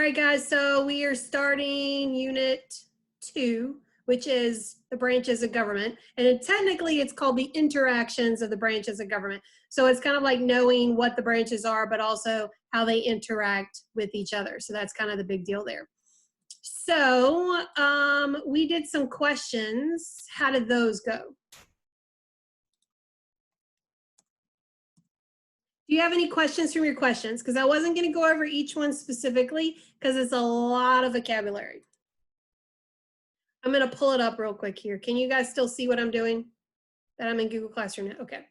All right, guys, so we are starting Unit 2, which is the branches of government. And technically, it's called the interactions of the branches of government. So it's kind of like knowing what the branches are, but also how they interact with each other. So that's kind of the big deal there. So we did some questions. How did those go? Do you have any questions from your questions? Because I wasn't going to go over each one specifically because it's a lot of vocabulary. I'm going to pull it up real quick here. Can you guys still see what I'm doing? That I'm in Google Classroom now? Okay.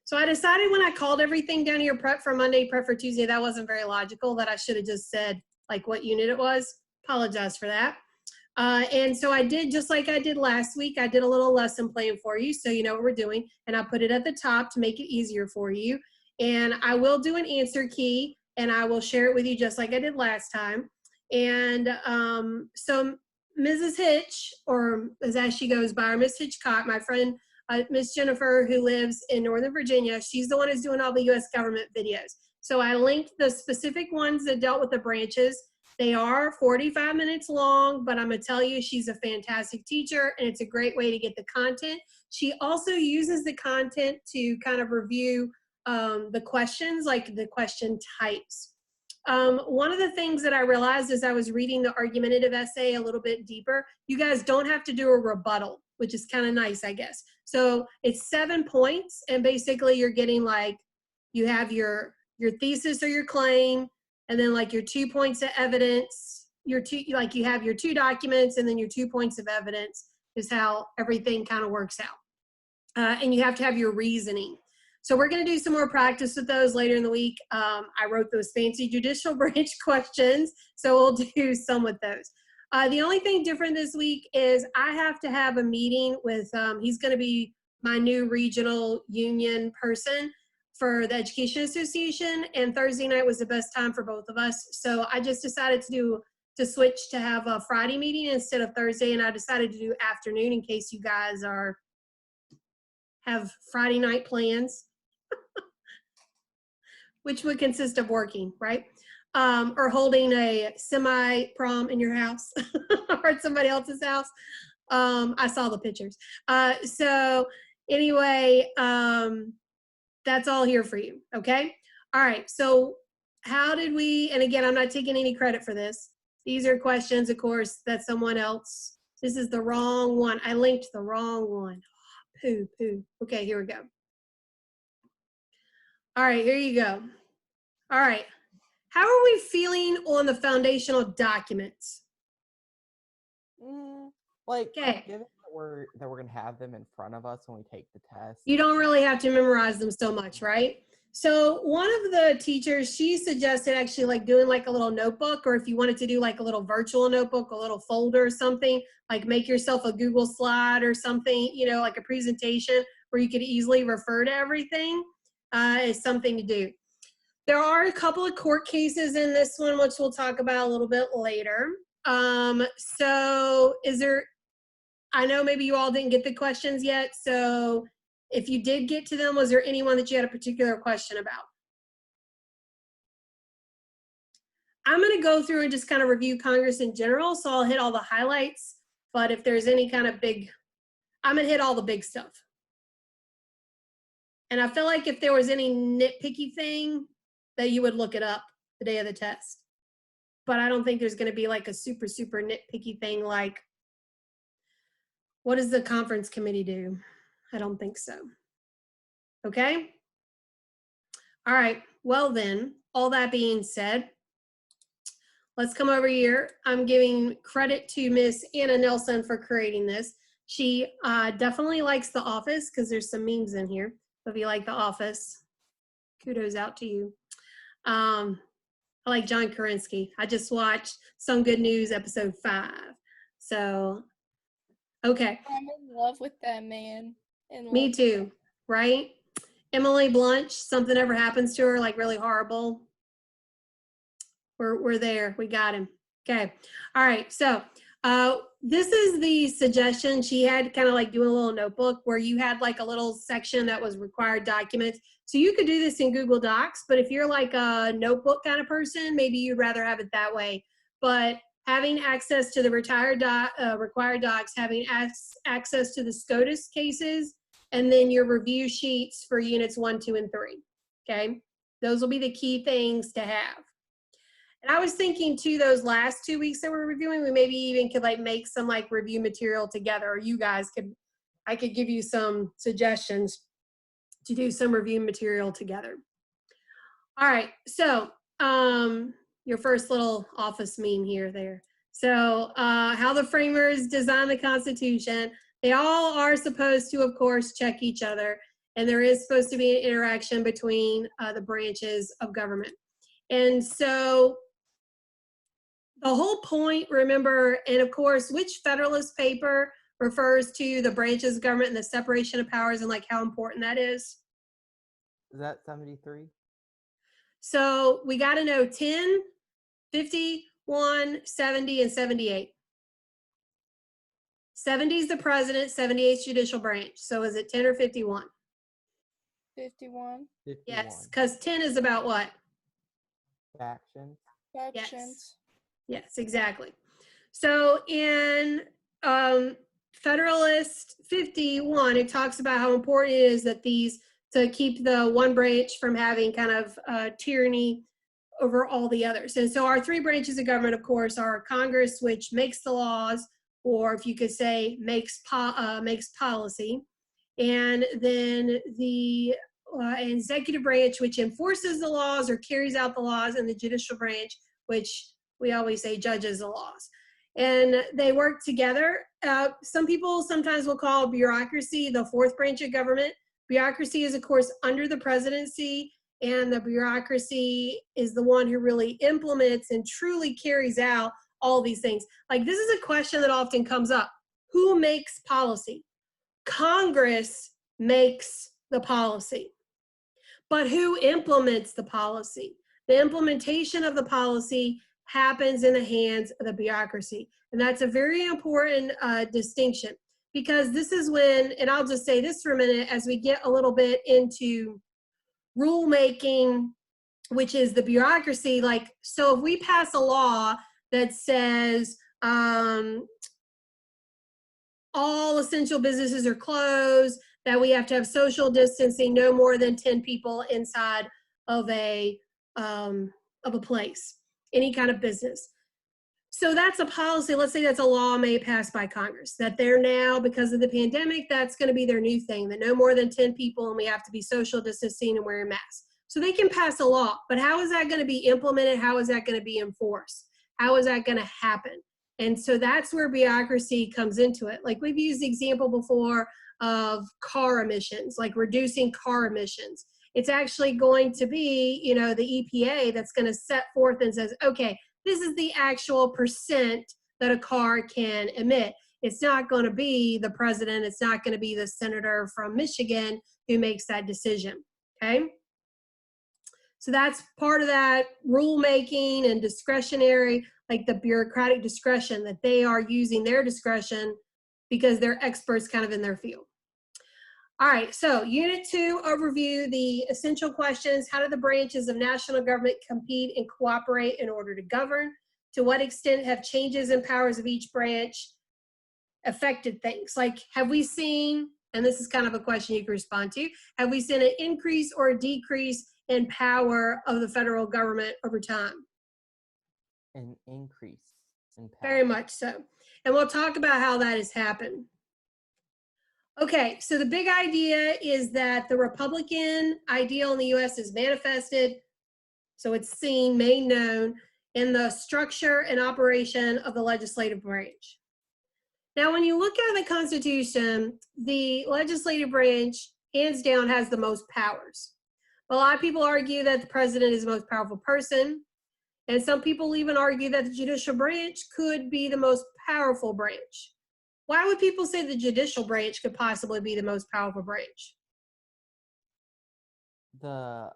So I decided when I called everything down here, prep for Monday, prep for Tuesday, that wasn't very logical, that I should have just said like what unit it was. Apologize for that. And so I did, just like I did last week, I did a little lesson plan for you so you know what we're doing. And I put it at the top to make it easier for you. And I will do an answer key and I will share it with you just like I did last time. And so Mrs. Hitch, or as she goes by, or Miss Hitchcock, my friend, Miss Jennifer, who lives in Northern Virginia, she's the one who's doing all the U.S. government videos. So I linked the specific ones that dealt with the branches. They are 45 minutes long, but I'm gonna tell you, she's a fantastic teacher and it's a great way to get the content. She also uses the content to kind of review the questions, like the question types. One of the things that I realized as I was reading the argumentative essay a little bit deeper, you guys don't have to do a rebuttal, which is kind of nice, I guess. So it's 7 points, and basically you're getting like, you have your thesis or your claim, and then like your 2 points of evidence, you have your 2 documents, and then your 2 points of evidence is how everything kind of works out. And you have to have your reasoning. So we're going to do some more practice with those later in the week. I wrote those fancy judicial branch questions, so we'll do some with those. The only thing different this week is I have to have a meeting with, he's going to be my new regional union person for the Education Association, and Thursday night was the best time for both of us. So I just decided to switch to have a Friday meeting instead of Thursday, and I decided to do afternoon in case you guys have Friday night plans. Which would consist of working, right? Or holding a semi-prom in your house or at somebody else's house. I saw the pictures. So anyway, that's all here for you, okay? All right, so how did we, and again, I'm not taking any credit for this. These are questions, of course, that someone else, this is the wrong one. I linked the wrong one. Poo. Okay, here we go. All right, here you go. All right, how are we feeling on the foundational documents? Like, given that we're gonna have them in front of us when we take the test, you don't really have to memorize them so much, right? So one of the teachers, she suggested actually like doing like a little notebook, or if you wanted to do like a little virtual notebook, a little folder or something, like make yourself a Google slide or something, you know, like a presentation where you could easily refer to everything, is something to do. There are a couple of court cases in this one, which we'll talk about a little bit later. So I know maybe you all didn't get the questions yet. So if you did get to them, was there anyone that you had a particular question about? I'm going to go through and just kind of review Congress in general. So I'll hit all the highlights, but if there's any kind of I'm going to hit all the big stuff. And I feel like if there was any nitpicky thing, that you would look it up the day of the test. But I don't think there's going to be like a super nitpicky thing like, what does the conference committee do? I don't think so. Okay? All right, well then, all that being said, let's come over here. I'm giving credit to Miss Anna Nelson for creating this. She definitely likes The Office because there's some memes in here. So if you like The Office, kudos out to you. I like John Kerensky. I just watched Some Good News episode 5. So, okay. I'm in love with that man. Me too, right? Emily Blunt, something ever happens to her, like really horrible. We're there, we got him. Okay, all right, so This is the suggestion. She had kind of like doing a little notebook where you had like a little section that was required documents. So you could do this in Google Docs, but if you're like a notebook kind of person, maybe you'd rather have it that way. But having access to the required docs, having access to the SCOTUS cases, and then your review sheets for units 1, 2, and 3. Okay, those will be the key things to have. And I was thinking too, those last 2 weeks that we're reviewing, we maybe even could like make some like review material together, or you guys could, I could give you some suggestions to do some review material together. All right, so your first little office meme here there. So how the framers designed the Constitution. They all are supposed to, of course, check each other. And there is supposed to be an interaction between the branches of government. And so the whole point, remember, and of course, which Federalist paper refers to the branches of government and the separation of powers and like how important that is? Is that 73? So we got to know 10, 51, 70, and 78. 70 is the president, 78 is judicial branch. So is it 10 or 51? 51. 51. Yes, because 10 is about what? Factions. Factions. Yes, exactly. So in Federalist 51, it talks about how important it is that these, to keep the one branch from having kind of tyranny over all the others. And so our 3 branches of government, of course, are Congress, which makes the laws, or if you could say makes policy, and then the executive branch, which enforces the laws or carries out the laws, and the judicial branch, which we always say judges the laws. And they work together. Some people sometimes will call bureaucracy the 4th branch of government. Bureaucracy is, of course, under the presidency, and the bureaucracy is the one who really implements and truly carries out all these things. Like, this is a question that often comes up. Who makes policy? Congress makes the policy. But who implements the policy? The implementation of the policy happens in the hands of the bureaucracy. And that's a very important distinction, because this is when, and I'll just say this for a minute, as we get a little bit into rulemaking, which is the bureaucracy. Like, so if we pass a law that says all essential businesses are closed, that we have to have social distancing, no more than 10 people inside of a place, any kind of business. So that's a policy. Let's say that's a law made passed by Congress, that they're now, because of the pandemic, that's going to be their new thing, that no more than 10 people and we have to be social distancing and wearing masks. So they can pass a law, but how is that going to be implemented? How is that going to be enforced? How is that going to happen? And so that's where bureaucracy comes into it. Like, we've used the example before of car emissions, like reducing car emissions. It's actually going to be, you know, the EPA that's going to set forth and says, okay, this is the actual percent that a car can emit. It's not going to be the president. It's not going to be the senator from Michigan who makes that decision, okay? So that's part of that rulemaking and discretionary, like the bureaucratic discretion, that they are using their discretion because they're experts kind of in their field. All right, so Unit 2, overview, the essential questions. How do the branches of national government compete and cooperate in order to govern? To what extent have changes in powers of each branch affected things? Like, have we seen, and this is kind of a question you can respond to, have we seen an increase or a decrease in power of the federal government over time? An increase in power. Very much so. And we'll talk about how that has happened. Okay, so the big idea is that the Republican ideal in the US is manifested, so it's seen, made known, in the structure and operation of the legislative branch. Now, when you look at the Constitution, the legislative branch, hands down, has the most powers. A lot of people argue that the president is the most powerful person, and some people even argue that the judicial branch could be the most powerful branch. Why would people say the judicial branch could possibly be the most powerful branch? The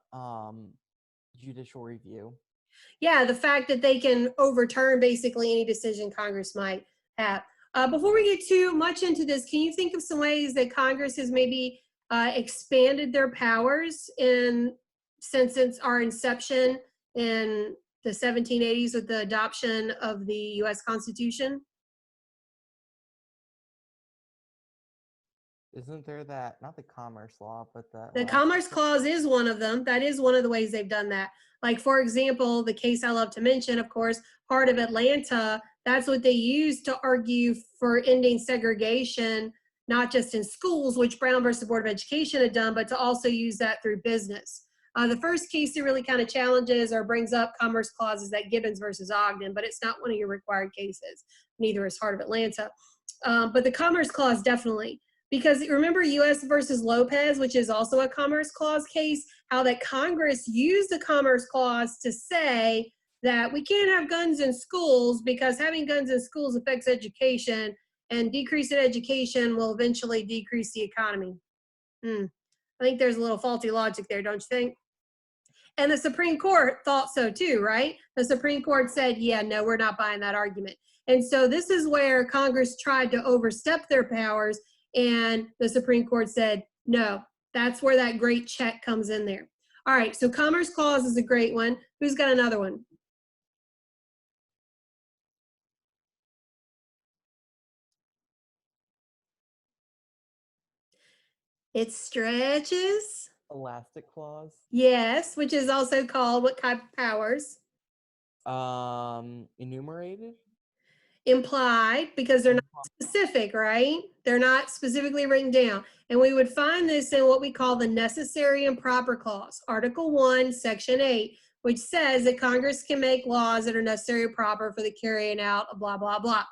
judicial review. Yeah, the fact that they can overturn basically any decision Congress might have. Before we get too much into this, can you think of some ways that Congress has maybe expanded their powers since our inception in the 1780s with the adoption of the U.S. Constitution? Isn't there that, not the Commerce Law, but The Commerce Clause is one of them. That is one of the ways they've done that. Like, for example, the case I love to mention, of course, Heart of Atlanta, that's what they used to argue for ending segregation, not just in schools, which Brown versus Board of Education had done, but to also use that through business. The first case that really kind of challenges or brings up Commerce Clause is that Gibbons versus Ogden, but it's not one of your required cases. Neither is Heart of Atlanta. But the Commerce Clause definitely. Because remember U.S. versus Lopez, which is also a Commerce Clause case, how that Congress used the Commerce Clause to say that we can't have guns in schools because having guns in schools affects education, and decrease in education will eventually decrease the economy. I think there's a little faulty logic there, don't you think? And the Supreme Court thought so too, right? The Supreme Court said, yeah, no, we're not buying that argument. And so this is where Congress tried to overstep their powers, and the Supreme Court said, no, that's where that great check comes in there. All right, so Commerce Clause is a great one. Who's got another one? It stretches. Elastic Clause. Yes, which is also called what type of powers? Enumerated. Implied, because they're not specific, right? They're not specifically written down. And we would find this in what we call the Necessary and Proper Clause, Article 1, Section 8, which says that Congress can make laws that are necessary and proper for the carrying out of blah, blah, blah.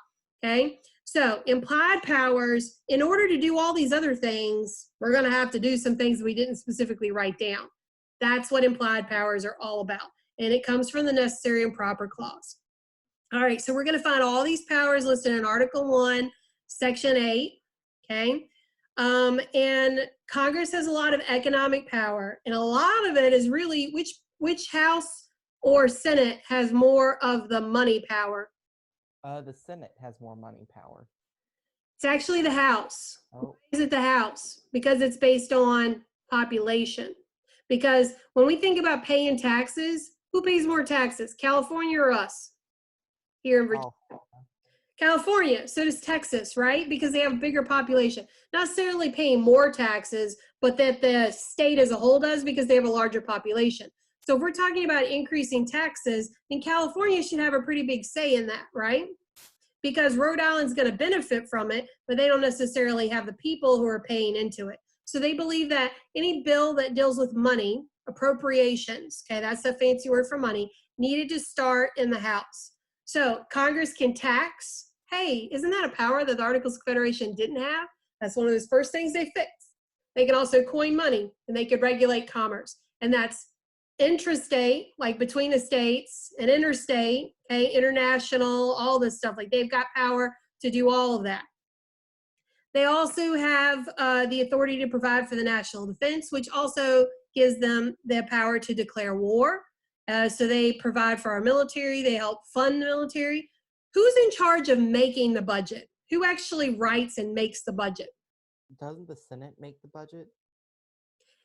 Okay? So implied powers, in order to do all these other things, we're going to have to do some things we didn't specifically write down. That's what implied powers are all about. And it comes from the Necessary and Proper Clause. All right, so we're going to find all these powers listed in Article 1, Section 8, okay? And Congress has a lot of economic power, and a lot of it is really which House or Senate has more of the money power? The Senate has more money power. It's actually the House. Oh. Why is it the House? Because it's based on population. Because when we think about paying taxes, who pays more taxes, California or us? Here in Virginia. California, so does Texas, right? Because they have a bigger population. Not necessarily paying more taxes, but that the state as a whole does because they have a larger population. So if we're talking about increasing taxes, then California should have a pretty big say in that, right? Because Rhode Island's going to benefit from it, but they don't necessarily have the people who are paying into it. So they believe that any bill that deals with money, appropriations, okay, that's a fancy word for money, needed to start in the House. So Congress can tax. Hey, isn't that a power that the Articles of Confederation didn't have? That's one of those first things they fixed. They can also coin money, and they could regulate commerce. And that's intrastate, like between the states, and interstate, okay, international, all this stuff. Like they've got power to do all of that. They also have the authority to provide for the national defense, which also gives them the power to declare war. So they provide for our military, they help fund the military. Who's in charge of making the budget? Who actually writes and makes the budget? Doesn't the Senate make the budget?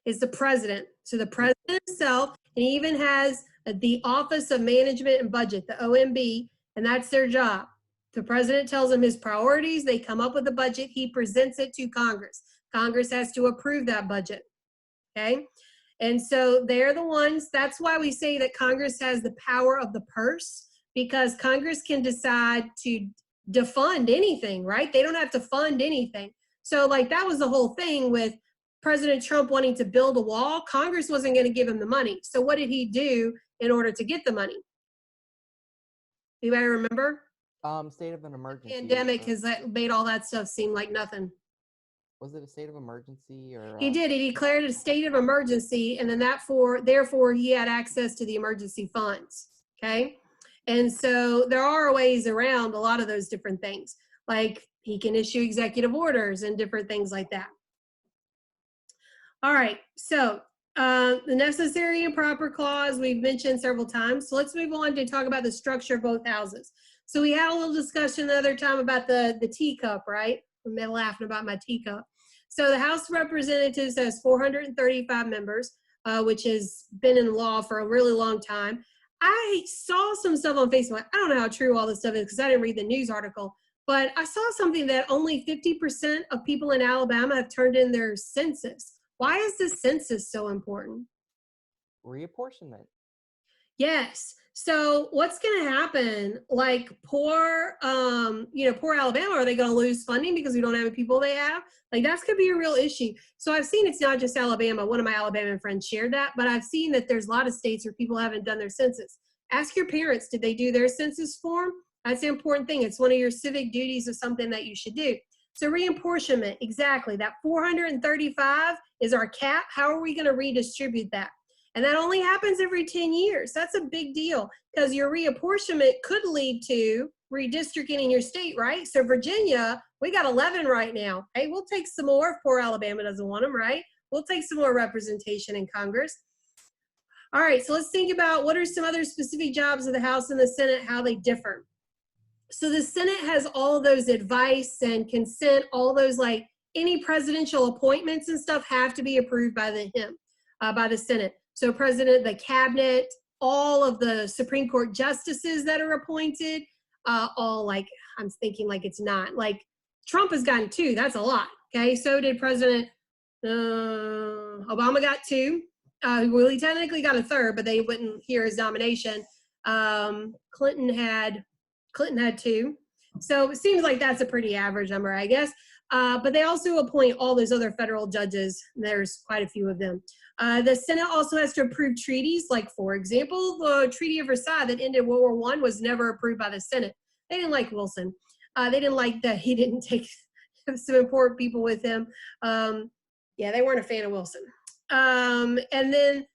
It's the president. So the president himself, and he even has the Office of Management and Budget, the OMB, and that's their job. The president tells them his priorities, they come up with a budget, he presents it to Congress. Congress has to approve that budget, okay? And so they're the ones, that's why we say that Congress has the power of the purse, because Congress can decide to defund anything, right? They don't have to fund anything. So like that was the whole thing with President Trump wanting to build a wall. Congress wasn't going to give him the money. So what did he do in order to get the money? Anybody remember? State of an emergency. Pandemic has made all that stuff seem like nothing. Was it a state of emergency or? He did. He declared a state of emergency, and then therefore he had access to the emergency funds. Okay, and so there are ways around a lot of those different things. Like he can issue executive orders and different things like that. All right, so the Necessary and Proper Clause we've mentioned several times. So let's move on to talk about the structure of both houses. So we had a little discussion the other time about the teacup, right? I'm laughing about my teacup. So the House of Representatives has 435 members, which has been in law for a really long time. I saw some stuff on Facebook. I don't know how true all this stuff is because I didn't read the news article, but I saw something that only 50% of people in Alabama have turned in their census. Why is the census so important? Reapportionment. Yes. So what's going to happen? Like poor Alabama, are they going to lose funding because we don't have the people they have? Like that's going to be a real issue. So I've seen it's not just Alabama. One of my Alabama friends shared that, but I've seen that there's a lot of states where people haven't done their census. Ask your parents, did they do their census form? That's the important thing. It's one of your civic duties of something that you should do. So reapportionment, exactly. That 435 is our cap. How are we going to redistribute that? And that only happens every 10 years. That's a big deal because your reapportionment could lead to redistricting in your state, right? So Virginia, we got 11 right now. Hey, we'll take some more if poor Alabama doesn't want them, right? We'll take some more representation in Congress. All right, so let's think about what are some other specific jobs of the House and the Senate, how they differ. So the Senate has all those advice and consent, all those like any presidential appointments and stuff have to be approved by the Senate. So president, the cabinet, all of the Supreme Court justices that are appointed, all like, I'm thinking like it's not, like Trump has gotten 2, that's a lot, okay? So did President Obama got 2. Well, he technically got a 3rd, but they wouldn't hear his nomination. Clinton had 2. So it seems like that's a pretty average number, I guess. But they also appoint all those other federal judges. There's quite a few of them. The Senate also has to approve treaties. Like, for example, the Treaty of Versailles that ended World War I was never approved by the Senate. They didn't like Wilson. They didn't like that he didn't take some important people with him. Yeah, they weren't a fan of Wilson. And then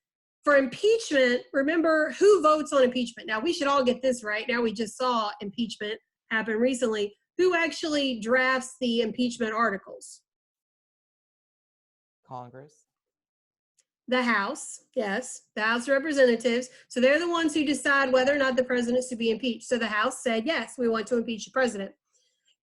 for impeachment, remember who votes on impeachment? Now, we should all get this right. Now, we just saw impeachment happen recently. Who actually drafts the impeachment articles? Congress. The House, yes, the House of Representatives. So they're the ones who decide whether or not the president should be impeached. So the House said, yes, we want to impeach the president.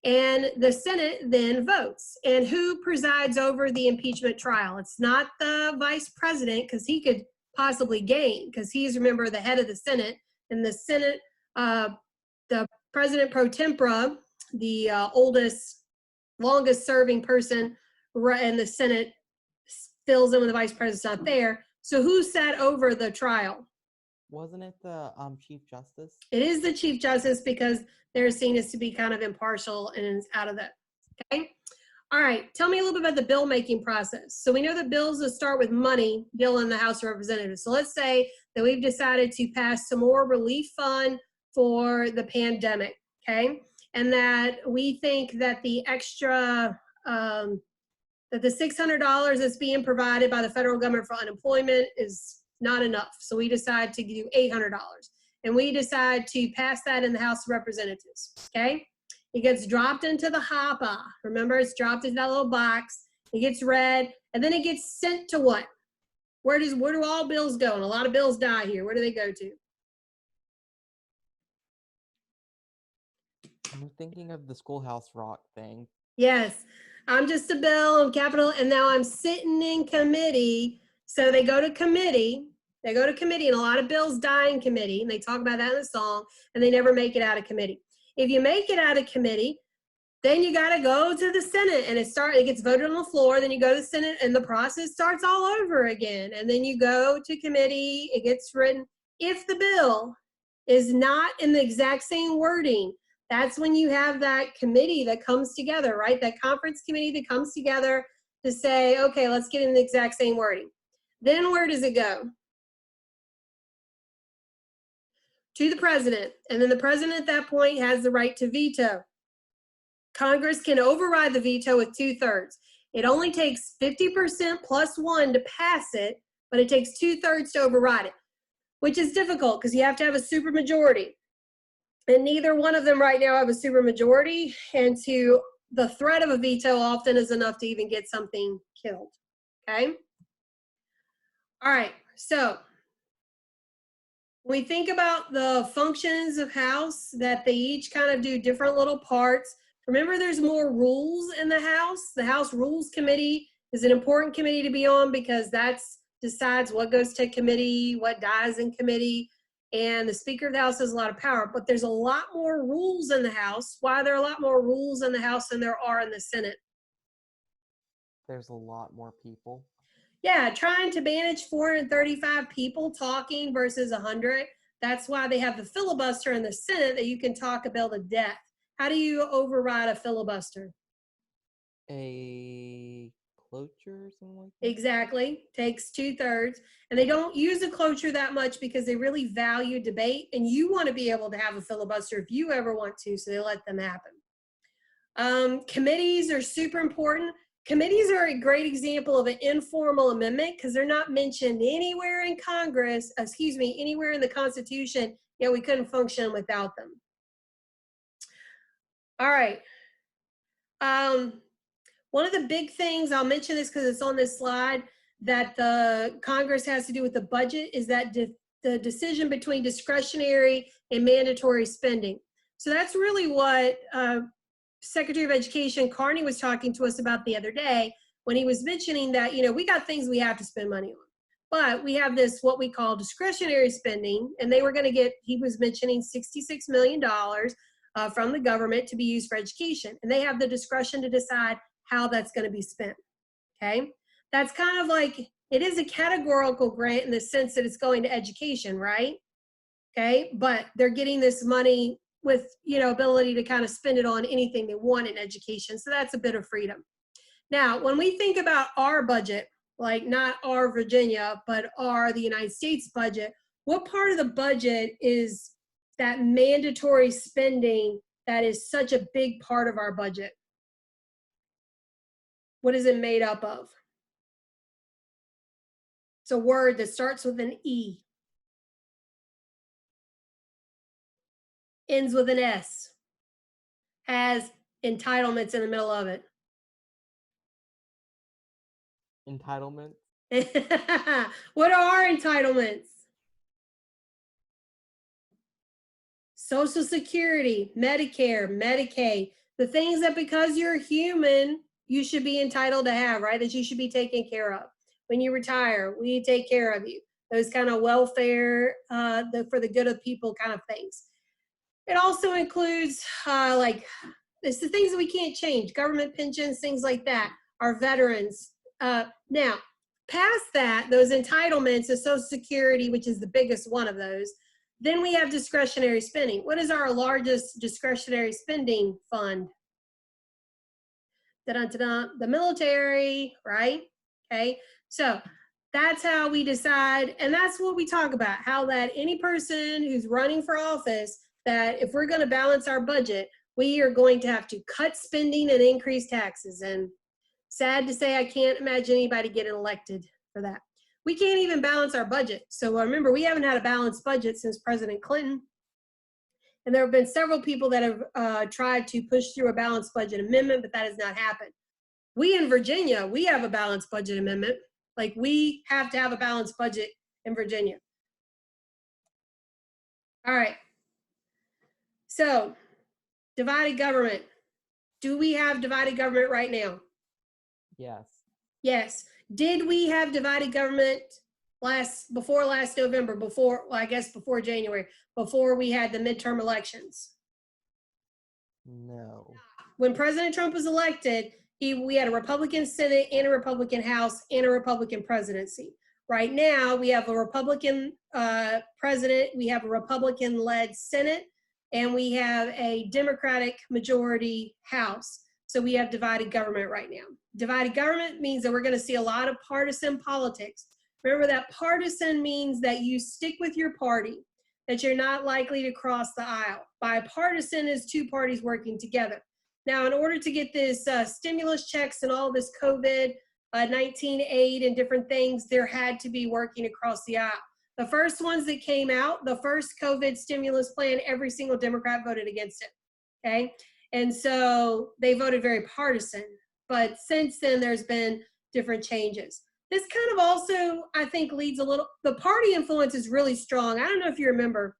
And the Senate then votes. And who presides over the impeachment trial? It's not the vice president, because he could possibly gain, because he's, remember, the head of the Senate. And the Senate, the president pro tempore, the oldest, longest serving person in the Senate, fills in when the vice president's not there. So who sat over the trial? Wasn't it the Chief Justice? It is the Chief Justice because they're seen as to be kind of impartial and it's out of that. Okay. All right. Tell me a little bit about the bill making process. So we know that bills that start with money deal in the House of Representatives. So let's say that we've decided to pass some more relief fund for the pandemic. Okay. And that we think that the extra, that the $600 that's being provided by the federal government for unemployment is not enough. So we decide to do $800. And we decide to pass that in the House of Representatives, okay? It gets dropped into the hopper. Remember, it's dropped into that little box. It gets read, and then it gets sent to what? Where do all bills go? And a lot of bills die here. Where do they go to? I'm thinking of the Schoolhouse Rock thing. Yes, I'm just a bill on Capitol, and now I'm sitting in committee. So they go to committee. They go to committee, and a lot of bills die in committee, and they talk about that in the song, and they never make it out of committee. If you make it out of committee, then you got to go to the Senate, and it gets voted on the floor. Then you go to the Senate, and the process starts all over again. And then you go to committee. It gets written. If the bill is not in the exact same wording, that's when you have that committee that comes together, right? That conference committee that comes together to say, okay, let's get in the exact same wording. Then where does it go? To the president. And then the president at that point has the right to veto. Congress can override the veto with 2/3. It only takes 50% plus 1 to pass it, but it takes 2/3 to override it, which is difficult because you have to have a supermajority. And neither one of them right now have a supermajority, and the threat of a veto often is enough to even get something killed, okay? All right, so we think about the functions of House, that they each kind of do different little parts. Remember, there's more rules in the House. The House Rules Committee is an important committee to be on because that's decides what goes to committee, what dies in committee, and the Speaker of the House has a lot of power. But there's a lot more rules in the House. Why are there a lot more rules in the House than there are in the Senate? There's a lot more people. Yeah, trying to manage 435 people talking versus 100. That's why they have the filibuster in the Senate, that you can talk a bill to death. How do you override a filibuster? A cloture or something like that? Exactly. Takes 2/3. And they don't use a cloture that much because they really value debate. And you want to be able to have a filibuster if you ever want to, so they let them happen. Committees are super important. Committees are a great example of an informal amendment because they're not mentioned anywhere in Congress, anywhere in the Constitution, yet we couldn't function without them. All right. One of the big things, I'll mention this because it's on this slide, that the Congress has to do with the budget is that the decision between discretionary and mandatory spending. So that's really what Secretary of Education Carney was talking to us about the other day when he was mentioning that, we got things we have to spend money on, but we have this, what we call discretionary spending, and they were going to get, he was mentioning $66 million from the government to be used for education. And they have the discretion to decide how that's going to be spent, okay? That's kind of like, it is a categorical grant in the sense that it's going to education, right? Okay, but they're getting this money with, ability to kind of spend it on anything they want in education. So that's a bit of freedom. Now, when we think about our budget, like not our Virginia, but the United States budget, what part of the budget is that mandatory spending that is such a big part of our budget? What is it made up of? It's a word that starts with an E, ends with an S, has entitlements in the middle of it. Entitlement? What are our entitlements? Social Security, Medicare, Medicaid, the things that because you're human, you should be entitled to have, right? That you should be taken care of. When you retire, we take care of you. Those kind of welfare, for the good of people kind of things. It also includes it's the things that we can't change, government pensions, things like that, our veterans. Now, past that, those entitlements of Social Security, which is the biggest one of those, then we have discretionary spending. What is our largest discretionary spending fund? Da-dun-da-dun, the military, right? Okay, so that's how we decide, and that's what we talk about, how that any person who's running for office, that if we're going to balance our budget, we are going to have to cut spending and increase taxes. And sad to say, I can't imagine anybody getting elected for that. We can't even balance our budget. So remember, we haven't had a balanced budget since President Clinton. And there have been several people that have tried to push through a balanced budget amendment, but that has not happened. We in Virginia, we have a balanced budget amendment. Like, we have to have a balanced budget in Virginia. All right. So, divided government. Do we have divided government right now? Yes. Yes. Did we have divided government before last November, before January, before we had the midterm elections? No. When President Trump was elected, we had a Republican Senate and a Republican House and a Republican presidency. Right now, we have a Republican president, we have a Republican-led Senate, and we have a Democratic majority House. So we have divided government right now. Divided government means that we're going to see a lot of partisan politics. Remember that partisan means that you stick with your party, that you're not likely to cross the aisle. Bipartisan is two parties working together. Now, in order to get this stimulus checks and all this COVID-19 aid and different things, there had to be working across the aisle. The first ones that came out, the first COVID stimulus plan, every single Democrat voted against it, okay? And so they voted very partisan. But since then, there's been different changes. this kind of also, I think, leads a little, the party influence is really strong. I don't know if you remember,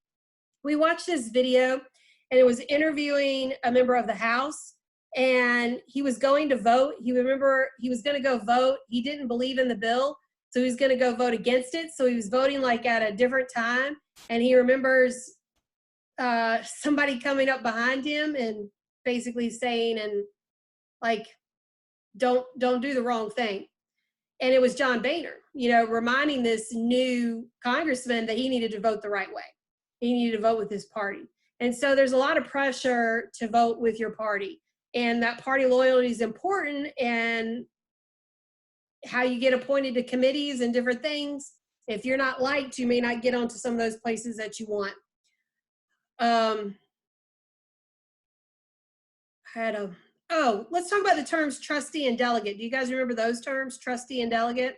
we watched this video and it was interviewing a member of the House, and he was going to vote. He was going to go vote. He didn't believe in the bill, so he was going to go vote against it. So he was voting like at a different time, and he remembers somebody coming up behind him and basically saying, and like, don't do the wrong thing. And it was John Boehner, reminding this new congressman that he needed to vote the right way. He needed to vote with his party. And so there's a lot of pressure to vote with your party. And that party loyalty is important, and how you get appointed to committees and different things. If you're not liked, you may not get onto some of those places that you want. Let's talk about the terms trustee and delegate. Do you guys remember those terms, trustee and delegate?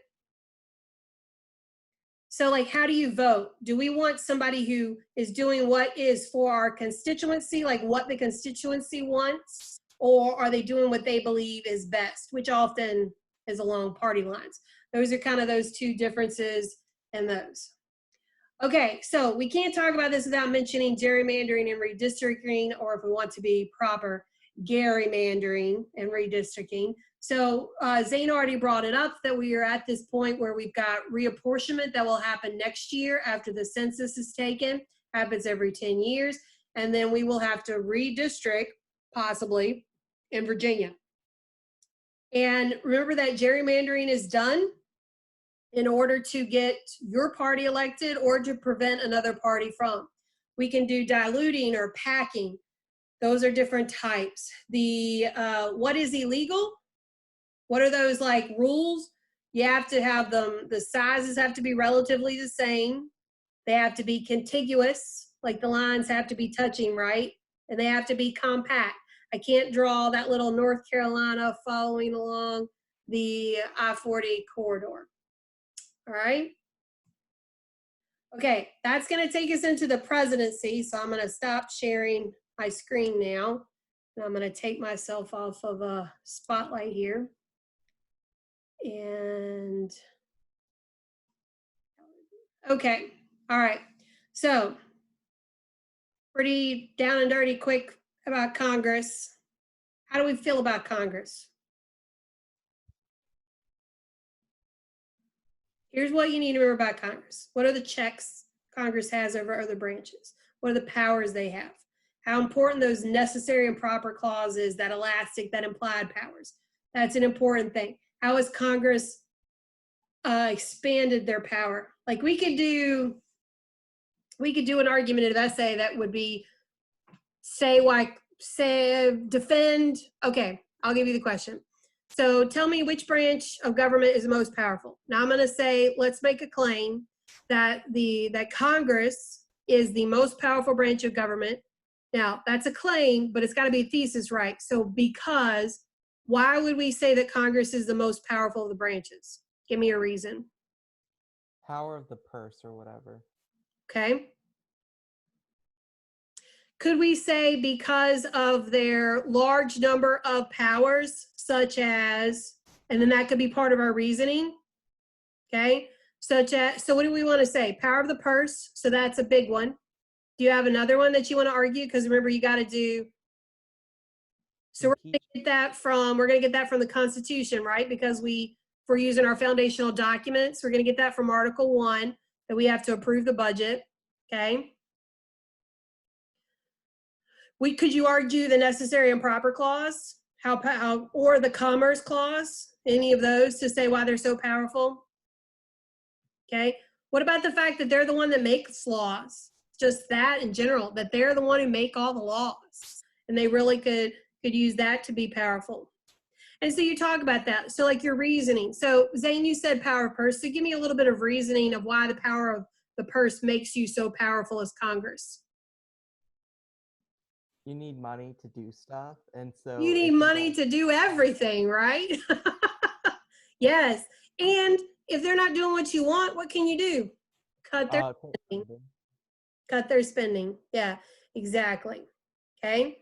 So like, how do you vote? Do we want somebody who is doing what is for our constituency, like what the constituency wants, or are they doing what they believe is best, which often is along party lines? Those are kind of those two differences in those. Okay, so we can't talk about this without mentioning gerrymandering and redistricting, or if we want to be proper, gerrymandering and redistricting. So Zane already brought it up that we are at this point where we've got reapportionment that will happen next year after the census is taken, happens every 10 years, and then we will have to redistrict, possibly, in Virginia. And remember that gerrymandering is done in order to get your party elected or to prevent another party from. We can do diluting or packing. Those are different types. The what is illegal? What are those like rules? You have to have them, the sizes have to be relatively the same. They have to be contiguous, like the lines have to be touching, right? And they have to be compact. I can't draw that little North Carolina following along the I-40 corridor. All right. Okay, that's going to take us into the presidency. So I'm going to stop sharing my screen now. And I'm going to take myself off of a spotlight here. And okay, all right. So pretty down and dirty quick about Congress. How do we feel about Congress? Here's what you need to remember about Congress. What are the checks Congress has over other branches? What are the powers they have? How important those necessary and proper clauses, that elastic, that implied powers. That's an important thing. How has Congress expanded their power? Like we could do an argumentative essay that would be defend. Okay, I'll give you the question. So tell me which branch of government is the most powerful. Now I'm going to say, let's make a claim that that Congress is the most powerful branch of government. Now that's a claim, but it's got to be a thesis, right? So because, why would we say that Congress is the most powerful of the branches? Give me a reason. Power of the purse or whatever. Okay. Could we say because of their large number of powers, such as, and then that could be part of our reasoning, okay? Such as, so what do we want to say? Power of the purse, so that's a big one. Do you have another one that you want to argue? Because remember, you got to do, so we're going to get that from the Constitution, right? Because we're using our foundational documents. We're going to get that from Article 1, that we have to approve the budget, okay? Could you argue the necessary and proper clause? Or the commerce clause? Any of those to say why they're so powerful? Okay. What about the fact that they're the one that makes laws? Just that in general, that they're the one who make all the laws, and they really could use that to be powerful. And so you talk about that. So like your reasoning. So Zane, you said power of purse. So give me a little bit of reasoning of why the power of the purse makes you so powerful as Congress. You need money to do stuff, and so you need money to do everything, right? Yes. And if they're not doing what you want, what can you do? Cut their spending. Cut their spending. Yeah, exactly. Okay.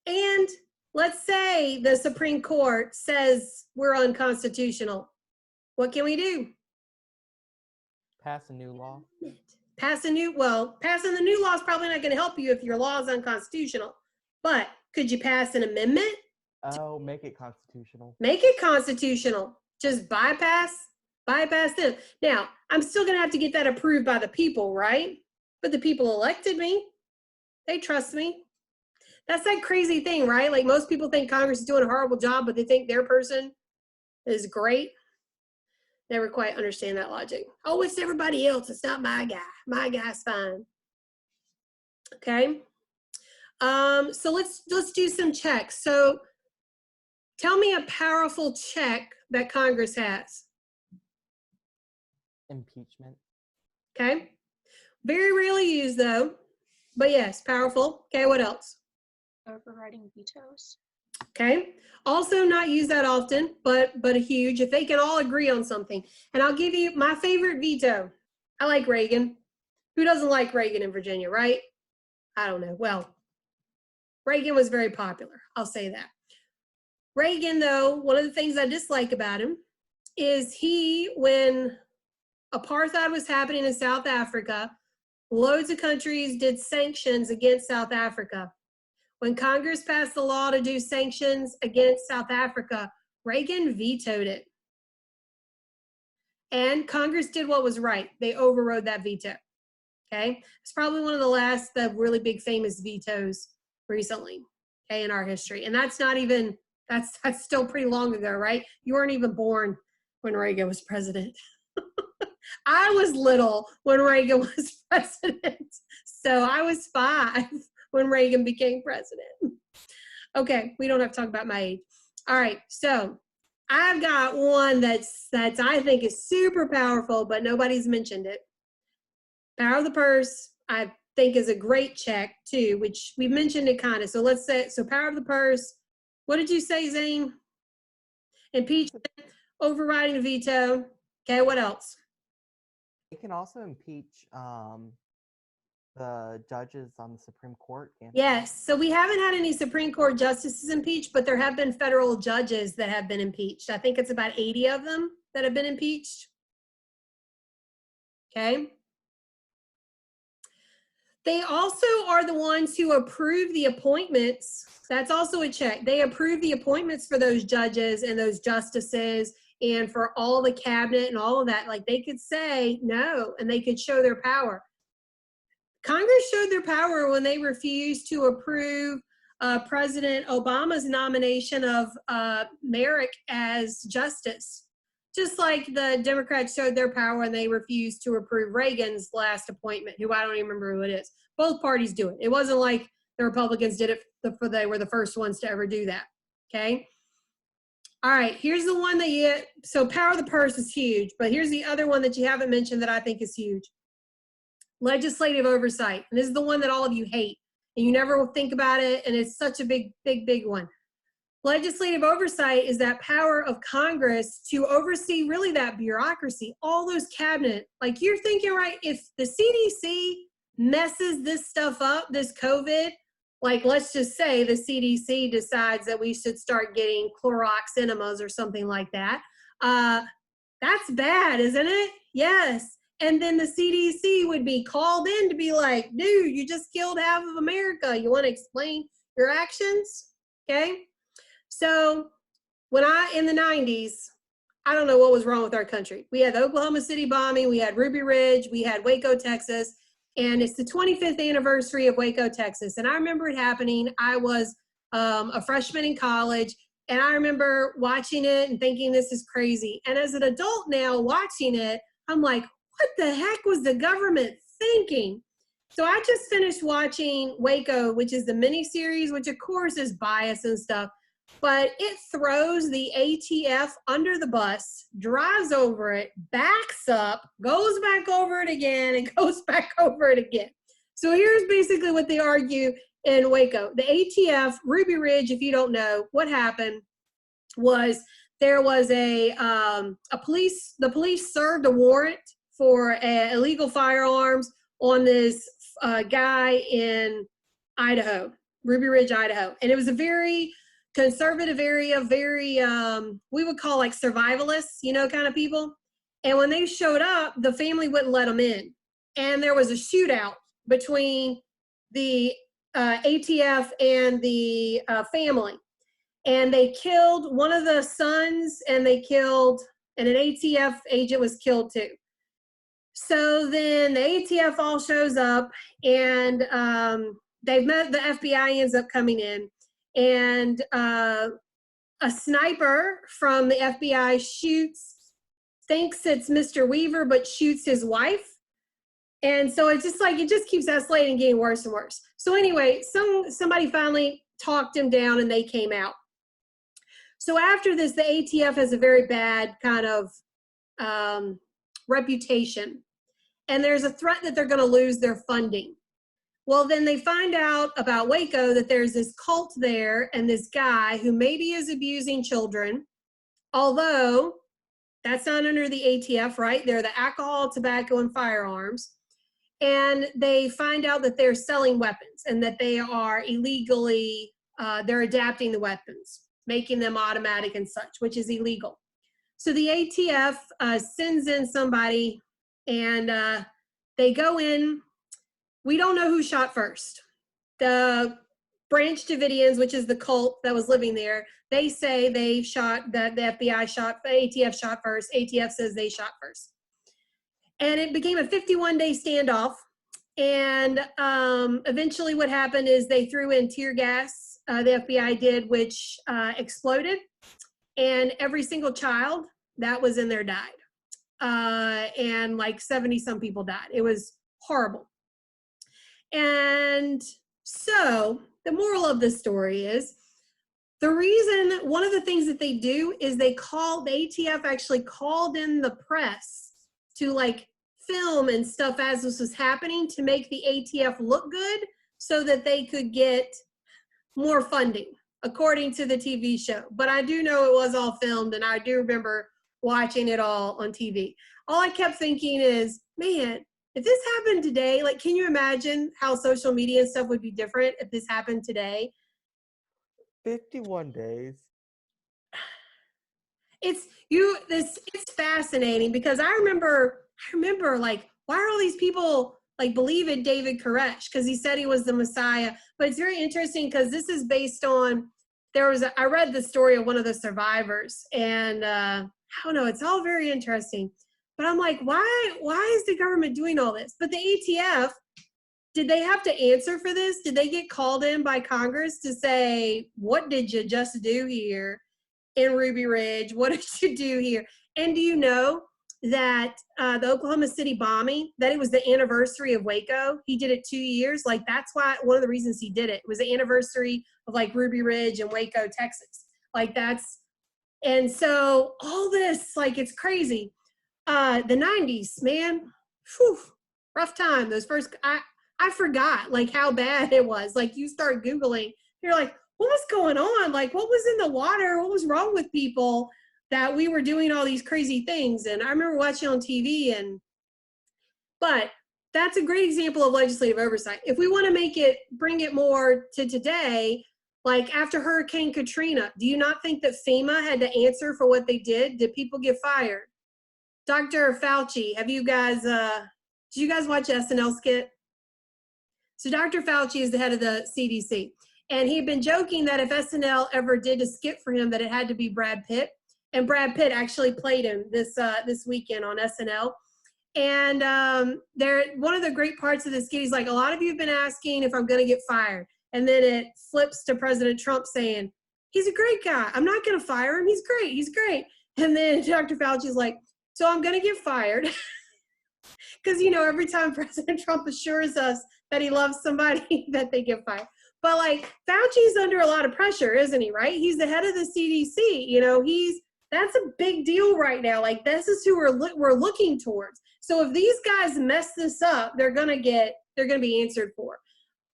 And let's say the Supreme Court says we're unconstitutional. What can we do? Pass a new law. Passing the new law is probably not going to help you if your law is unconstitutional. But could you pass an amendment? Oh, make it constitutional. Make it constitutional. Just bypass them. Now, I'm still going to have to get that approved by the people, right? But the people elected me. They trust me. That's that crazy thing, right? Like most people think Congress is doing a horrible job, but they think their person is great. Never quite understand that logic. Oh, it's everybody else. It's not my guy. My guy's fine. Okay. So let's do some checks. So tell me a powerful check that Congress has. Impeachment. Okay. Very rarely used though, but yes, powerful. Okay, what else? Overriding vetoes. Okay. Also not used that often, but huge if they can all agree on something. And I'll give you my favorite veto. I like Reagan. Who doesn't like Reagan in Virginia, right? I don't know. Well, Reagan was very popular. I'll say that. Reagan, though, one of the things I dislike about him is when apartheid was happening in South Africa, loads of countries did sanctions against South Africa. When Congress passed the law to do sanctions against South Africa, Reagan vetoed it. And Congress did what was right. They overrode that veto. Okay? It's probably one of the really big famous vetoes recently, okay, in our history. And that's still pretty long ago, right? You weren't even born when Reagan was president. I was little when Reagan was president. So I was 5 when Reagan became president. Okay, we don't have to talk about my age. All right, so I've got one that's I think is super powerful, but nobody's mentioned it. Power of the purse, I think is a great check too, which we mentioned it kind of. So let's say, power of the purse. What did you say, Zane? Impeachment, overriding the veto. Okay, what else? It can also impeach the judges on the Supreme Court. Yes, so we haven't had any Supreme Court justices impeached, but there have been federal judges that have been impeached. I think it's about 80 of them that have been impeached. Okay. They also are the ones who approve the appointments. That's also a check. They approve the appointments for those judges and those justices and for all the cabinet and all of that. Like they could say no, and they could show their power. Congress showed their power when they refused to approve President Obama's nomination of Merrick as justice. Just like the Democrats showed their power and they refused to approve Reagan's last appointment, who I don't even remember who it is. Both parties do it. It wasn't like the Republicans did it, they were the first ones to ever do that, okay? All right, here's the one so power of the purse is huge, but here's the other one that you haven't mentioned that I think is huge. Legislative oversight, and this is the one that all of you hate, and you never will think about it, and it's such a big one. Legislative oversight is that power of Congress to oversee really that bureaucracy, all those cabinet, like you're thinking, right, if the CDC messes this stuff up, this COVID, like let's just say the CDC decides that we should start getting Clorox enemas or something like that, that's bad, isn't it? Yes. And then the CDC would be called in to be like, dude, you just killed half of America. You want to explain your actions? Okay. So in the 90s, I don't know what was wrong with our country. We had the Oklahoma City bombing, we had Ruby Ridge, we had Waco, Texas, and it's the 25th anniversary of Waco, Texas. And I remember it happening. I was a freshman in college, and I remember watching it and thinking this is crazy. And as an adult now watching it, I'm like, what the heck was the government thinking? So I just finished watching Waco, which is the miniseries, which of course is biased and stuff. But it throws the ATF under the bus, drives over it, backs up, goes back over it again, and goes back over it again. So here's basically what they argue in Waco. The ATF, Ruby Ridge, if you don't know, what happened was there was the police served a warrant for illegal firearms on this guy in Idaho, Ruby Ridge, Idaho. And it was a very conservative area, very, we would call like survivalists, you know, kind of people. And when they showed up, the family wouldn't let them in. And there was a shootout between the ATF and the family. And they killed one of the sons, and an ATF agent was killed too. So then the ATF all shows up, and they've met, the FBI ends up coming in, and a sniper from the FBI thinks it's Mr. Weaver, but shoots his wife. And so it's just like, it just keeps escalating, getting worse and worse. So anyway, somebody finally talked him down, and they came out. So after this, the ATF has a very bad kind of reputation. And there's a threat that they're going to lose their funding. Well, then they find out about Waco, that there's this cult there and this guy who maybe is abusing children, although that's not under the ATF, right? They're the alcohol, tobacco, and firearms. And they find out that they're selling weapons and that they are illegally, they're adapting the weapons, making them automatic and such, which is illegal. So the ATF sends in somebody, and they go in. We don't know who shot first. The Branch Davidians, which is the cult that was living there, they say they shot, that the FBI shot, the ATF shot first. ATF says they shot first. And it became a 51-day standoff. And eventually what happened is they threw in tear gas, the FBI did, which exploded. And every single child that was in there died. And like 70-some people died. It was horrible. And so the moral of the story is, the reason, one of the things that they do is the ATF actually called in the press to like film and stuff as this was happening to make the ATF look good so that they could get more funding, according to the TV show. But I do know it was all filmed, and I do remember watching it all on TV. All I kept thinking is, man, if this happened today, like, can you imagine how social media and stuff would be different if this happened today? 51 days. It's fascinating because I remember like, why are all these people like believing David Koresh? Because he said he was the Messiah. But it's very interesting because this is based on, I read the story of one of the survivors, and I don't know, it's all very interesting. But I'm like, why is the government doing all this? But the ATF, did they have to answer for this? Did they get called in by Congress to say, what did you just do here in Ruby Ridge? What did you do here? And do you know that the Oklahoma City bombing, that it was the anniversary of Waco? He did it 2 years. Like, that's why, one of the reasons he did it was the anniversary of like Ruby Ridge and Waco, Texas. Like and so all this, like, it's crazy. The 90s, man, whew, rough time. Those first, I forgot like how bad it was. Like, you start Googling, you're like, what was going on? Like, what was in the water? What was wrong with people that we were doing all these crazy things? And I remember watching on TV, but that's a great example of legislative oversight. If we want to bring it more to today, like after Hurricane Katrina, do you not think that FEMA had to answer for what they did? Did people get fired? Dr. Fauci, did you guys watch the SNL skit? So Dr. Fauci is the head of the CDC, and he had been joking that if SNL ever did a skit for him, that it had to be Brad Pitt. And Brad Pitt actually played him this weekend on SNL. And one of the great parts of the skit, he's like, a lot of you have been asking if I'm going to get fired. And then it flips to President Trump saying, he's a great guy. I'm not going to fire him. He's great. He's great. And then Dr. Fauci's like, so I'm going to get fired. Because, you know, every time President Trump assures us that he loves somebody, that they get fired. But like, Fauci's under a lot of pressure, isn't he, right? He's the head of the CDC. You know, that's a big deal right now. Like, this is who we're looking towards. So if these guys mess this up, they're going to be answered for.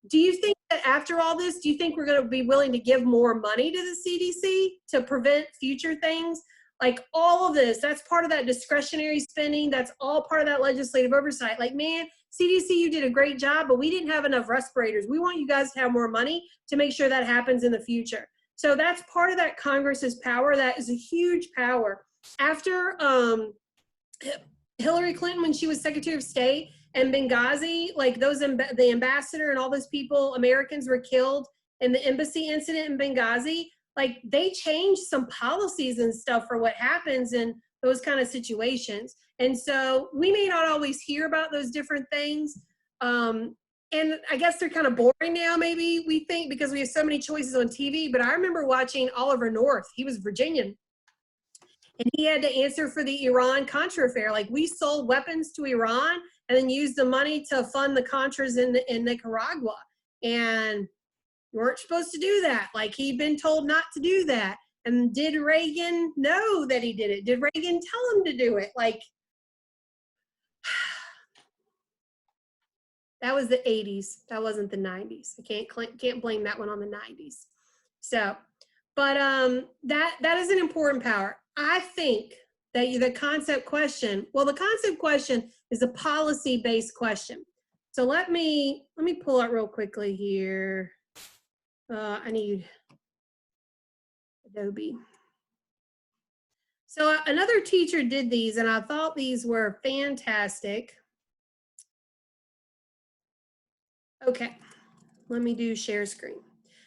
Do you think that after all this, do you think we're going to be willing to give more money to the CDC to prevent future things? Like, all of this, that's part of that discretionary spending. That's all part of that legislative oversight. Like, man, CDC, you did a great job, but we didn't have enough respirators. We want you guys to have more money to make sure that happens in the future. So that's part of that Congress's power. That is a huge power. After Hillary Clinton, when she was Secretary of State, and Benghazi, like the ambassador and all those people, Americans were killed in the embassy incident in Benghazi, like they changed some policies and stuff for what happens in those kind of situations. And so we may not always hear about those different things. And I guess they're kind of boring now, maybe we think, because we have so many choices on TV. But I remember watching Oliver North. He was Virginian. And he had to answer for the Iran-Contra affair. Like, we sold weapons to Iran and then used the money to fund the Contras in Nicaragua. And you weren't supposed to do that. Like, he'd been told not to do that. And did Reagan know that he did it? Did Reagan tell him to do it? Like, that was the 80s. That wasn't the 90s. I can't blame that one on the 90s. So, but that is an important power. I think that the concept question, well, the concept question is a policy-based question. So let me pull out real quickly here. I need Adobe. So another teacher did these, and I thought these were fantastic. Okay, let me do share screen,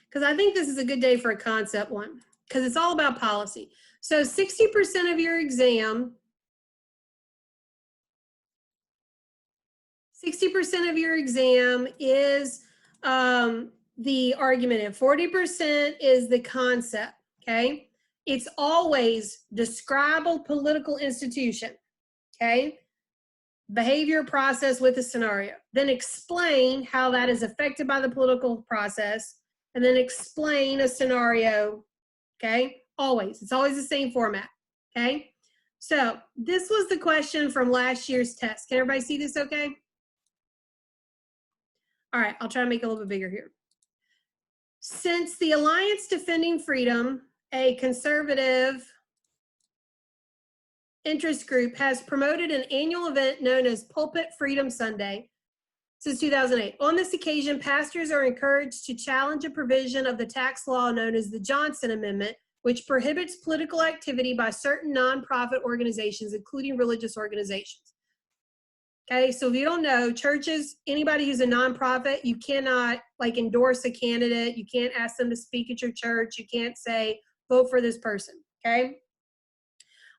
because I think this is a good day for a concept one, because it's all about policy. So 60% of your exam, 60% of your exam is the argument, and 40% is the concept, okay? It's always describe a political institution, okay? Behavior process with a scenario, then explain how that is affected by the political process, and then explain a scenario, okay? Always, it's always the same format, okay? So this was the question from last year's test. Can everybody see this okay? All right, I'll try to make it a little bit bigger here. Since the Alliance Defending Freedom, a conservative interest group, has promoted an annual event known as Pulpit Freedom Sunday since 2008. On this occasion, pastors are encouraged to challenge a provision of the tax law known as the Johnson Amendment, which prohibits political activity by certain nonprofit organizations, including religious organizations. Okay, so if you don't know, churches, anybody who's a nonprofit, you cannot like endorse a candidate. You can't ask them to speak at your church. You can't say, vote for this person, okay?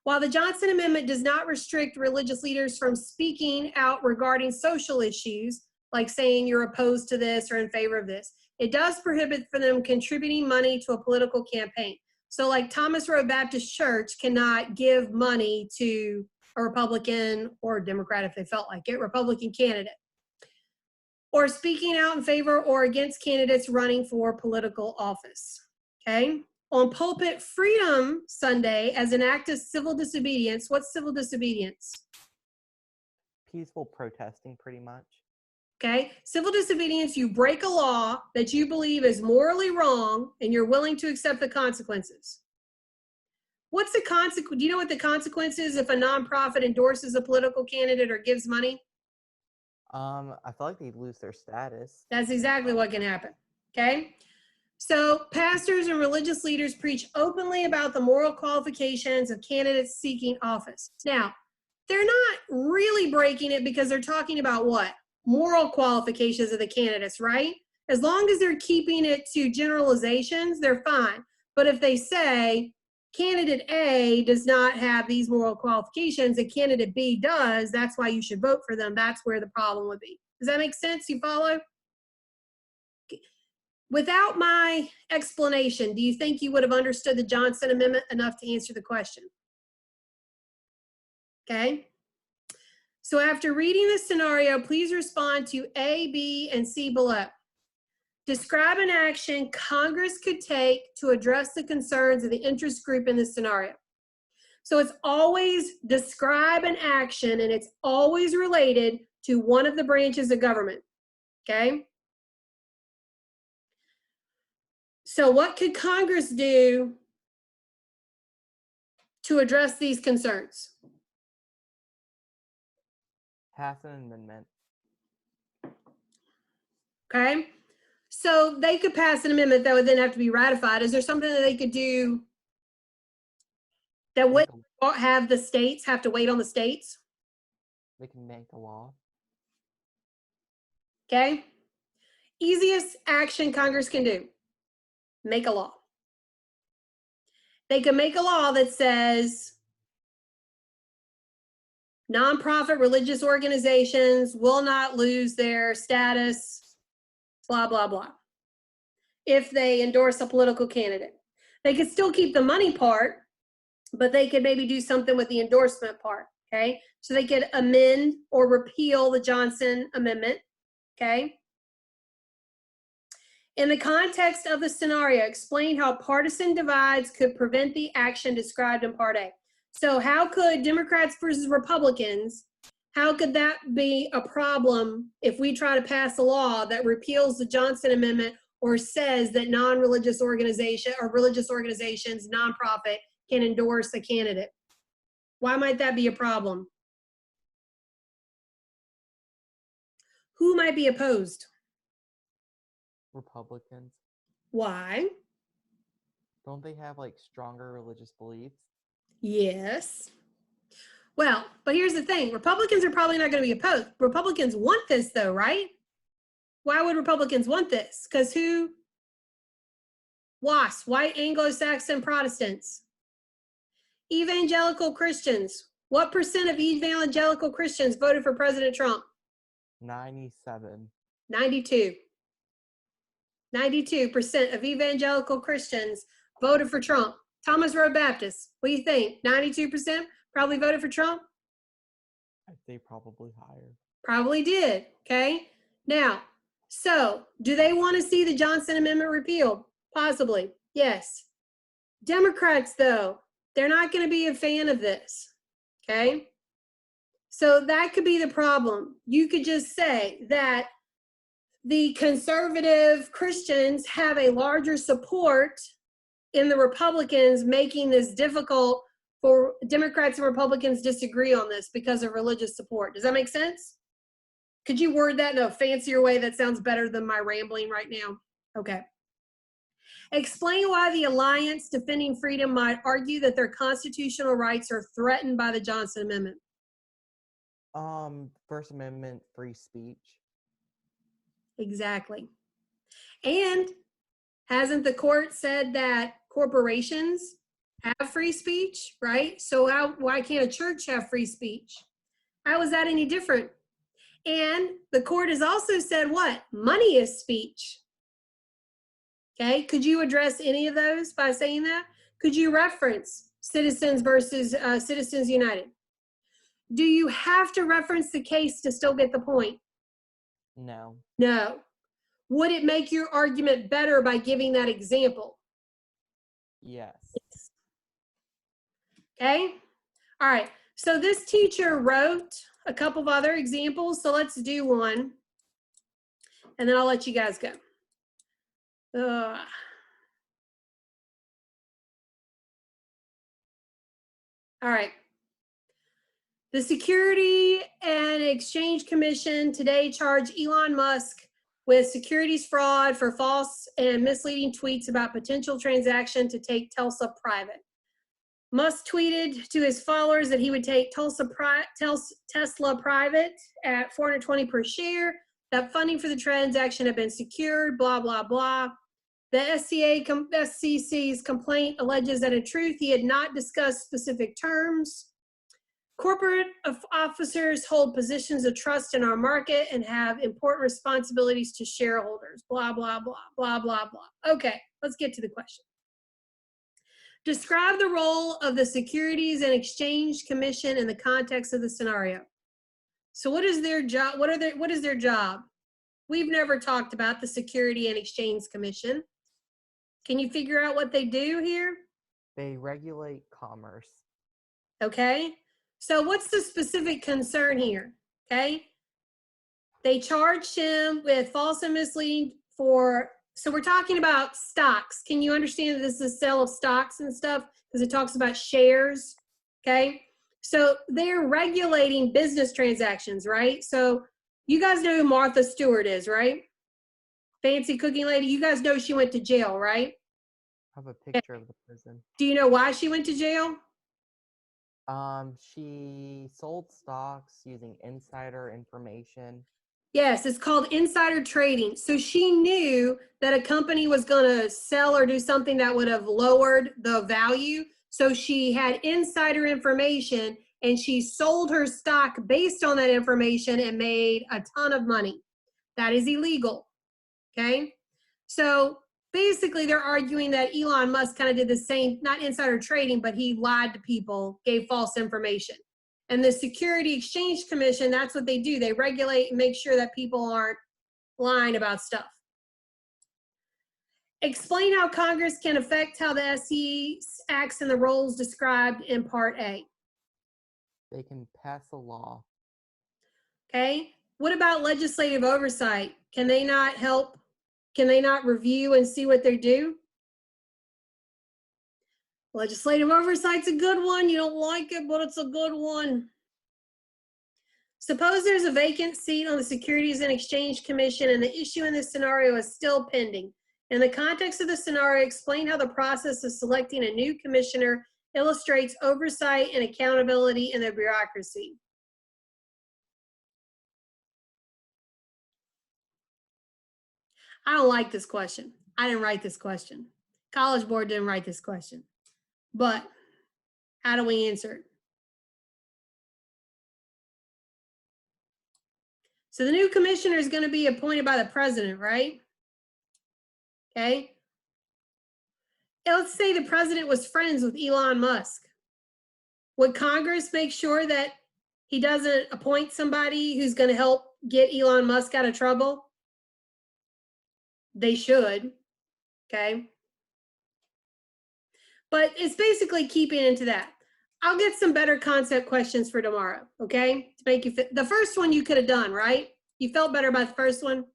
While the Johnson Amendment does not restrict religious leaders from speaking out regarding social issues, like saying you're opposed to this or in favor of this, it does prohibit for them contributing money to a political campaign. So like Thomas Road Baptist Church cannot give money to a Republican or Democrat, if they felt like it, Republican candidate, or speaking out in favor or against candidates running for political office, okay? On Pulpit Freedom Sunday, as an act of civil disobedience, what's civil disobedience? Peaceful protesting, pretty much. Okay, civil disobedience, you break a law that you believe is morally wrong and you're willing to accept the consequences. What's the consequence? Do you know what the consequence is if a nonprofit endorses a political candidate or gives money? I feel like they lose their status. That's exactly what can happen, okay? So pastors and religious leaders preach openly about the moral qualifications of candidates seeking office. Now, they're not really breaking it because they're talking about what? Moral qualifications of the candidates, right? As long as they're keeping it to generalizations, they're fine. But if they say candidate A does not have these moral qualifications and candidate B does, that's why you should vote for them, that's where the problem would be. Does that make sense? You follow? Without my explanation, do you think you would have understood the Johnson Amendment enough to answer the question? Okay. So after reading the scenario, please respond to A, B, and C below. Describe an action Congress could take to address the concerns of the interest group in this scenario. So it's always describe an action, and it's always related to one of the branches of government, okay? So what could Congress do to address these concerns? Pass an amendment. Okay, So they could pass an amendment that would then have to be ratified. Is there something that they could do that Make wouldn't a- have the states have to wait on the states? They can make a law. Okay. Easiest action Congress can do, make a law. They could make a law that says nonprofit religious organizations will not lose their status, blah, blah, blah, if they endorse a political candidate. They could still keep the money part, but they could maybe do something with the endorsement part, okay? So they could amend or repeal the Johnson Amendment, okay? In the context of the scenario, explain how partisan divides could prevent the action described in Part A. So how could Democrats versus Republicans, how could that be a problem if we try to pass a law that repeals the Johnson Amendment or says that non-religious organization or religious organizations, nonprofit, can endorse a candidate? Why might that be a problem? Who might be opposed? Republicans. Why? Don't they have like stronger religious beliefs? Yes. Well, but here's the thing. Republicans are probably not going to be opposed. Republicans want this though, right? Why would Republicans want this? Because who? WASP, white Anglo-Saxon Protestants. Evangelical Christians. What percent of evangelical Christians voted for President Trump? 97. 92. 92% of evangelical Christians voted for Trump. Thomas Road Baptist, what do you think? 92% probably voted for Trump? I'd say probably higher. Probably did, okay? Now, so do they want to see the Johnson Amendment repealed? Possibly, yes. Democrats, though, they're not going to be a fan of this, okay? So that could be the problem. You could just say that the conservative Christians have a larger support in the Republicans, making this difficult for Democrats and Republicans disagree on this because of religious support. Does that make sense? Could you word that in a fancier way that sounds better than my rambling right now? Okay. Explain why the Alliance Defending Freedom might argue that their constitutional rights are threatened by the Johnson Amendment. First Amendment, free speech. Exactly. And hasn't the court said that corporations have free speech, right? So why can't a church have free speech? How is that any different? And the court has also said what? Money is speech. Okay, could you address any of those by saying that? Could you reference Citizens versus Citizens United? Do you have to reference the case to still get the point? No. No. Would it make your argument better by giving that example? Yes. Okay, all right. So this teacher wrote a couple of other examples, so let's do one, and then I'll let you guys go. All right. The Security and Exchange Commission today charged Elon Musk with securities fraud for false and misleading tweets about potential transaction to take Tesla private. Musk tweeted to his followers that he would take Tesla private at $420 per share, that funding for the transaction had been secured, blah, blah, blah. The SEC's complaint alleges that in truth, he had not discussed specific terms. Corporate officers hold positions of trust in our market and have important responsibilities to shareholders, blah, blah, blah, blah, blah, blah. Okay, let's get to the question. Describe the role of the Securities and Exchange Commission in the context of the scenario. So what is their job? What is their job? We've never talked about the Security and Exchange Commission. Can you figure out what they do here? They regulate commerce. Okay. So what's the specific concern here? Okay. They charged him with false and misleading so we're talking about stocks. Can you understand that this is a sale of stocks and stuff? Because it talks about shares. Okay. So they're regulating business transactions, right? So you guys know who Martha Stewart is, right? fancy cooking lady, you guys know she went to jail, right? I have a picture of the prison. Do you know why she went to jail? She sold stocks using insider information. Yes, it's called insider trading. So she knew that a company was going to sell or do something that would have lowered the value. So she had insider information and she sold her stock based on that information and made a ton of money. That is illegal. Okay. So basically, they're arguing that Elon Musk kind of did the same, not insider trading, but he lied to people, gave false information. And the Security Exchange Commission, that's what they do. They regulate and make sure that people aren't lying about stuff. Explain how Congress can affect how the SE acts in the roles described in Part A. They can pass a law. Okay. What about legislative oversight? Can they not help? Can they not review and see what they do? Legislative oversight's a good one. You don't like it, but it's a good one. Suppose there's a vacant seat on the Securities and Exchange Commission and the issue in this scenario is still pending. In the context of the scenario, explain how the process of selecting a new commissioner illustrates oversight and accountability in the bureaucracy. I don't like this question. I didn't write this question. College Board didn't write this question. But how do we answer it? So the new commissioner is going to be appointed by the president, right? Okay. Let's say the president was friends with Elon Musk. Would Congress make sure that he doesn't appoint somebody who's going to help get Elon Musk out of trouble? They should. Okay. But it's basically keeping into that. I'll get some better concept questions for tomorrow, okay? To make you fit. The first one you could have done, right? You felt better about the first one?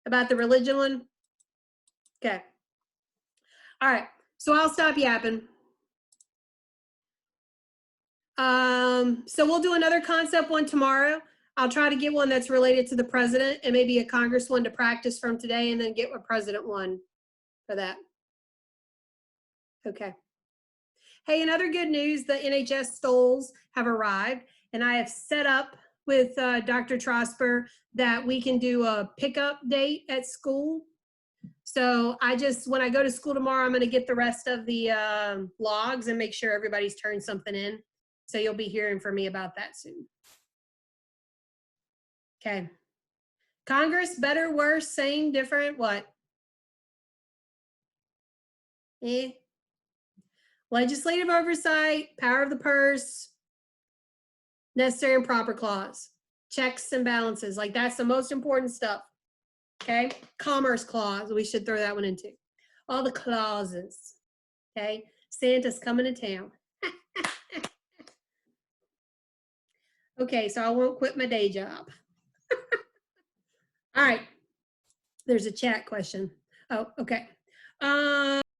About the religion one? Okay. All right. So I'll stop yapping. So we'll do another concept one tomorrow. I'll try to get one that's related to the president and maybe a Congress one to practice from today and then get a president one for that. Okay. Hey, and other good news, the NHS stoles have arrived, and I have set up with Dr. Trosper that we can do a pickup date at school. So when I go to school tomorrow, I'm going to get the rest of the logs and make sure everybody's turned something in. So you'll be hearing from me about that soon. Okay. Congress, better, worse, same, different, what? Legislative oversight, power of the purse, necessary and proper clause, checks and balances. Like that's the most important stuff. Okay. Commerce clause. We should throw that one in too. All the clauses. Okay. Santa's coming to town. Okay. So I won't quit my day job. All right. There's a chat question. Oh, okay.